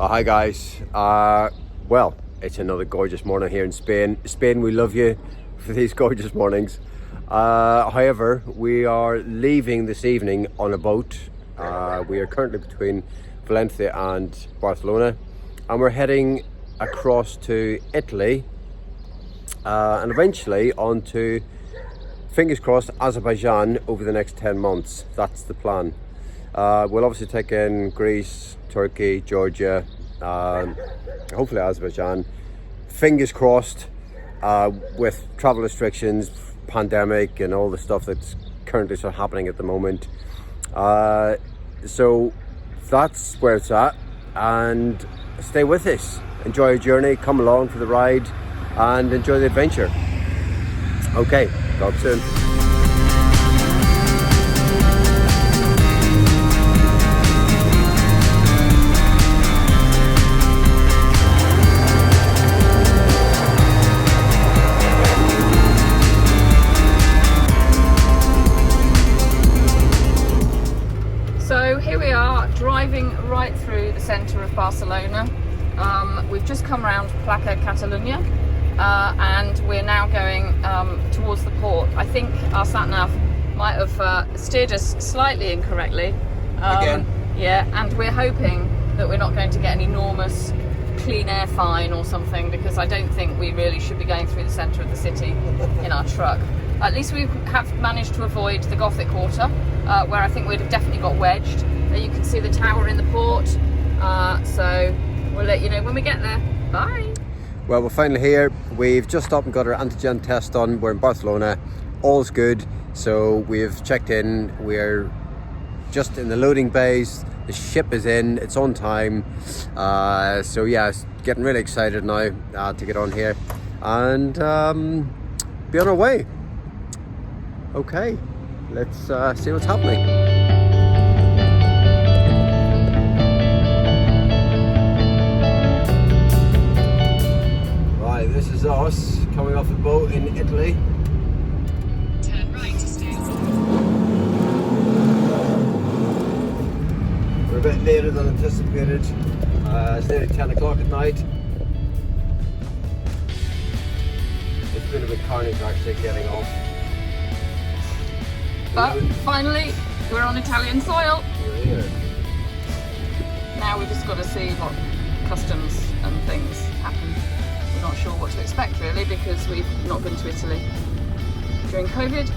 Hi guys. Well, it's another gorgeous morning here in Spain. Spain, we love you for these gorgeous mornings. However, we are leaving this evening on a boat. We are currently between Valencia and Barcelona, and we're heading across to Italy and eventually on to, fingers crossed, Azerbaijan over the next 10 months. That's the plan. We'll obviously take in Greece, Turkey, Georgia, hopefully Azerbaijan. Fingers crossed, with travel restrictions, pandemic and all the stuff that's currently sort of happening at the moment. So that's where it's at, and stay with us. Enjoy your journey, come along for the ride and enjoy the adventure. Okay, talk soon. So here we are, driving right through the centre of Barcelona. We've just come around Plaça Catalunya, and we're now going towards the port. I think our sat-nav might have steered us slightly incorrectly. Again? Yeah, and we're hoping that we're not going to get an enormous clean air fine or something, because I don't think we really should be going through the centre of the city in our truck. At least we have managed to avoid the Gothic Quarter, where I think we'd have definitely got wedged. There you can see the tower in the port, so we'll let you know when we get there. Bye! Well, we're finally here. We've just stopped and got our antigen test done. We're in Barcelona. All's good. So we've checked in. We're just in the loading bays. The ship is in. It's on time. So yeah, getting really excited now to get on here and be on our way. Okay, let's see what's happening. Right, this is us coming off the boat in Italy. Turn right to stay. We're a bit later than anticipated. It's nearly 10 o'clock at night. It's been a bit carnage actually getting off. But finally, we're on Italian soil. We're here. Now we've just got to see what customs and things happen. We're not sure what to expect really, because we've not been to Italy during COVID.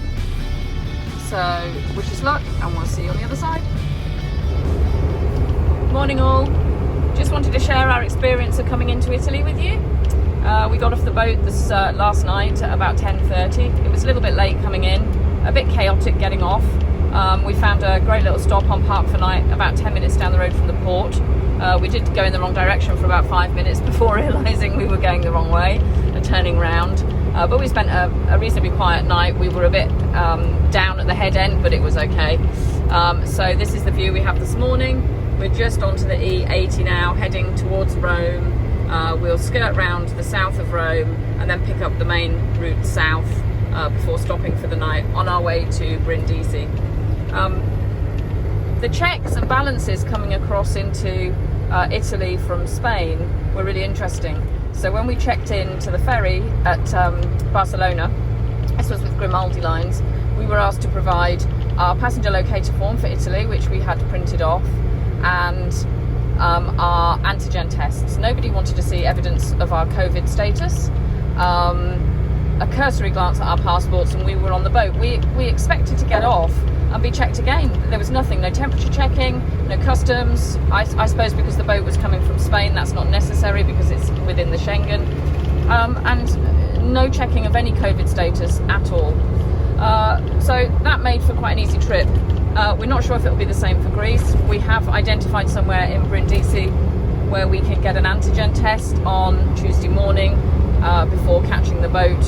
So wish us luck, and we'll see you on the other side. Morning all. Just wanted to share our experience of coming into Italy with you. We got off the boat this last night at about 10:30. It was a little bit late coming in, a bit chaotic getting off. We found a great little stop on Park for Night about 10 minutes down the road from the port. We did go in the wrong direction for about 5 minutes before realising we were going the wrong way and turning round. But we spent a reasonably quiet night. We were a bit down at the head end, but it was okay. So this is the view we have this morning. We're just onto the E80 now, heading towards Rome. We'll skirt round the south of Rome and then pick up the main route south before stopping for the night on our way to Brindisi. The checks and balances coming across into Italy from Spain were really interesting. So when we checked in to the ferry at Barcelona, this was with Grimaldi Lines, we were asked to provide our passenger locator form for Italy, which we had printed off, and our antigen tests. Nobody wanted to see evidence of our COVID status. A cursory glance at our passports, and we were on the boat. We expected to get off and be checked again. There was nothing, no temperature checking, no customs. I suppose because the boat was coming from Spain, that's not necessary because it's within the Schengen. And no checking of any COVID status at all. So that made for quite an easy trip. We're not sure if it'll be the same for Greece. We have identified somewhere in Brindisi where we can get an antigen test on Tuesday morning before catching the boat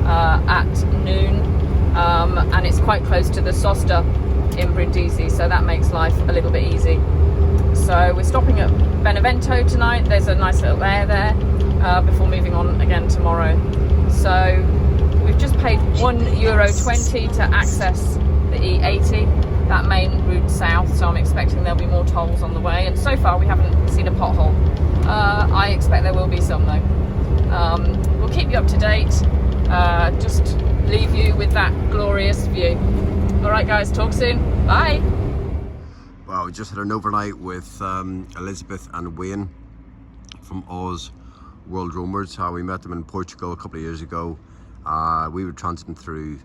at noon, and it's quite close to the Sosta in Brindisi, so that makes life a little bit easy. So we're stopping at Benevento tonight. There's a nice little air there before moving on again tomorrow. So we've just paid €1.20 to access the E80. that main route south, so I'm expecting there'll be more tolls on the way, and so far we haven't seen a pothole. I expect there will be some though. We'll keep you up to date, just leave you with that glorious view. Alright guys, talk soon, bye! Well, we just had an overnight with Elizabeth and Wayne from Oz World Roamers. We met them in Portugal a couple of years ago. We were transiting through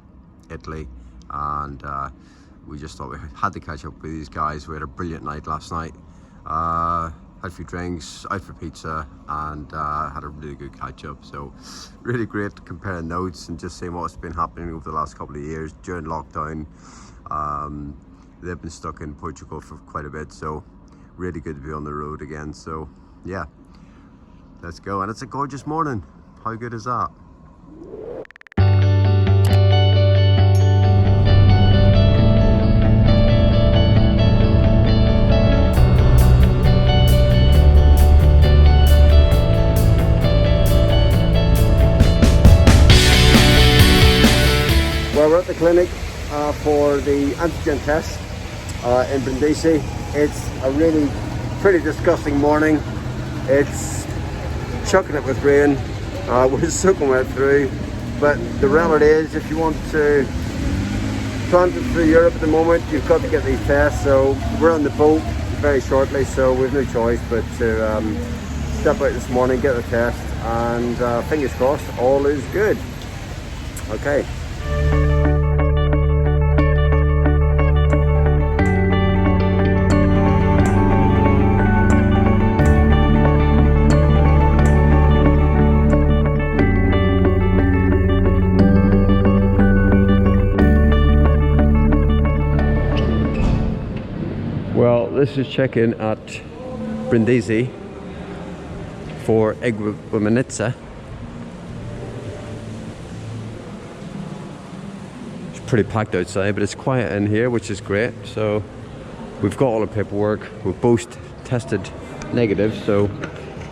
Italy, and we just thought we had to catch up with these guys. We had a brilliant night last night. Had a few drinks, out for pizza, and had a really good catch up. So really great comparing notes and just seeing what's been happening over the last couple of years during lockdown. They've been stuck in Portugal for quite a bit, so really good to be on the road again. So yeah, let's go. And it's a gorgeous morning. How good is that? Well, we're at the clinic for the antigen test in Brindisi. It's a really pretty disgusting morning. It's chucking it with rain. We're soaking wet through, but the reality is, if you want to transit through Europe at the moment, you've got to get these tests. So we're on the boat very shortly, so we've no choice but to step out this morning, get the test, and fingers crossed all is good. Okay. Well, this is check-in at Brindisi for Overland. It's pretty packed outside, but it's quiet in here, which is great. So we've got all the paperwork. We've both tested negative, so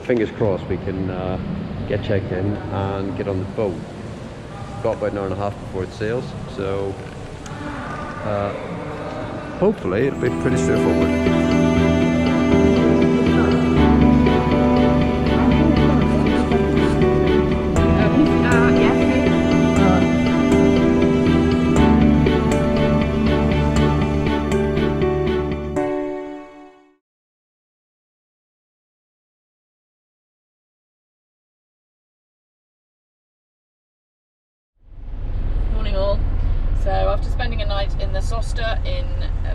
fingers crossed we can get checked in and get on the boat. Got about an hour and a half before it sails, so hopefully it'll be pretty straightforward. Morning all. So after spending a night in the Sosta in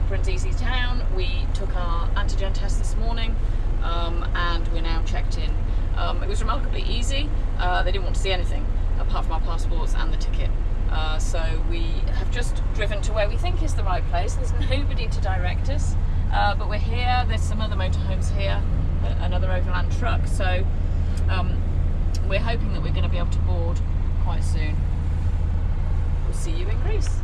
Brindisi town, we took our antigen test this morning, and we're now checked in. It was remarkably easy. They didn't want to see anything apart from our passports and the ticket. So we have just driven to where we think is the right place. There's nobody to direct us, but we're here. There's some other motorhomes here, another overland truck. So we're hoping that we're going to be able to board quite soon. We'll see you in Greece.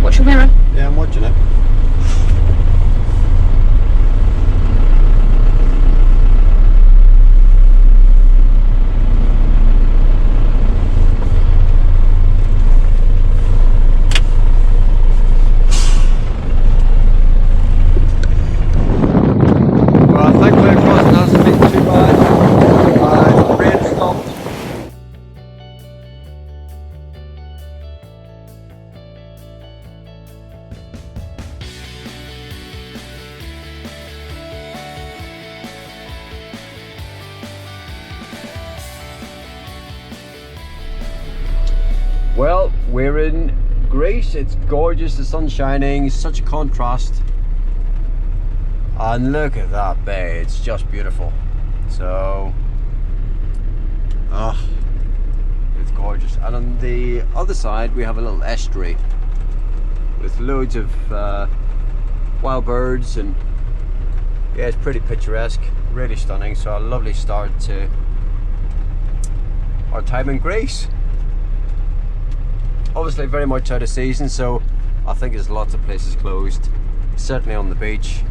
Watch your mirror. Yeah, I'm watching it. Well, thankfully it hasn't been too bad. Rain stopped. Well, we're in Greece. It's gorgeous, the sun's shining, such a contrast. And look at that bay, it's just beautiful. So, gorgeous. And on the other side we have a little estuary with loads of wild birds, and yeah, it's pretty picturesque, really stunning. So a lovely start to our time in Greece. Obviously very much out of season, so I think there's lots of places closed, certainly on the beach.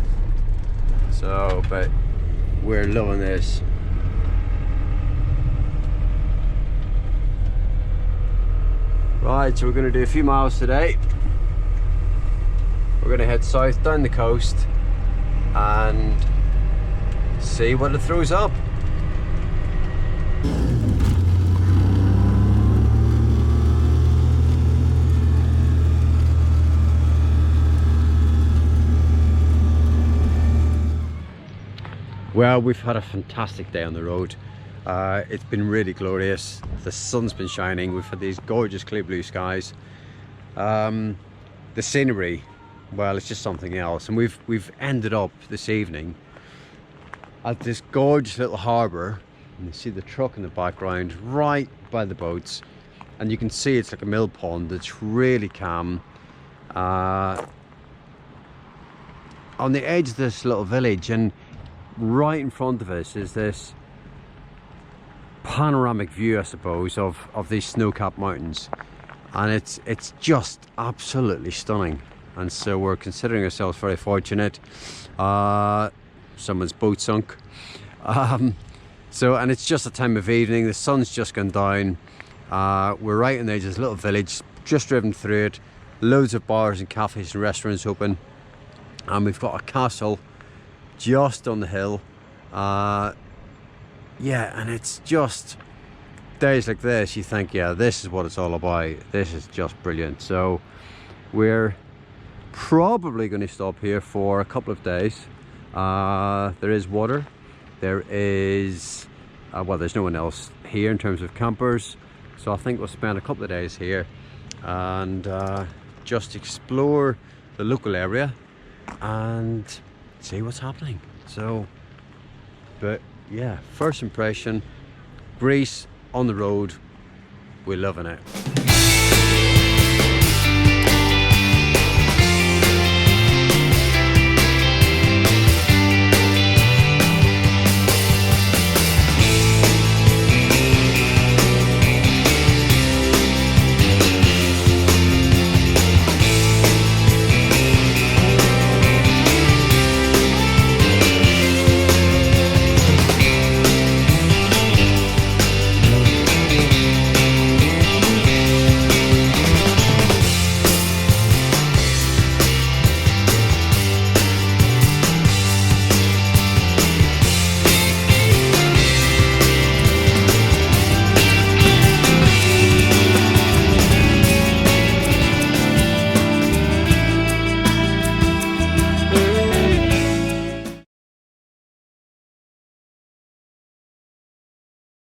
So, but we're loving this. Right, so we're going to do a few miles today. We're going to head south down the coast and see what it throws up. Well, we've had a fantastic day on the road. It's been really glorious. The sun's been shining. We've had these gorgeous clear blue skies. The scenery, well, it's just something else. And we've ended up this evening at this gorgeous little harbour. And you see the truck in the background right by the boats. And you can see it's like a mill pond. It's really calm. On the edge of this little village, and right in front of us is this panoramic view, I suppose, of these snow-capped mountains, and it's just absolutely stunning. And so we're considering ourselves very fortunate. Someone's boat sunk. And it's just a time of evening, the sun's just gone down. We're right in the edge of this little village, just driven through it, loads of bars and cafes and restaurants open, and we've got a castle just on the hill. Yeah, and it's just days like this you think, yeah, this is what it's all about. This is just brilliant. So we're probably going to stop here for a couple of days. There is water, there is well, there's no one else here in terms of campers, so I think we'll spend a couple of days here and just explore the local area and see what's happening. So, but yeah, first impression, Greece on the road, we're loving it.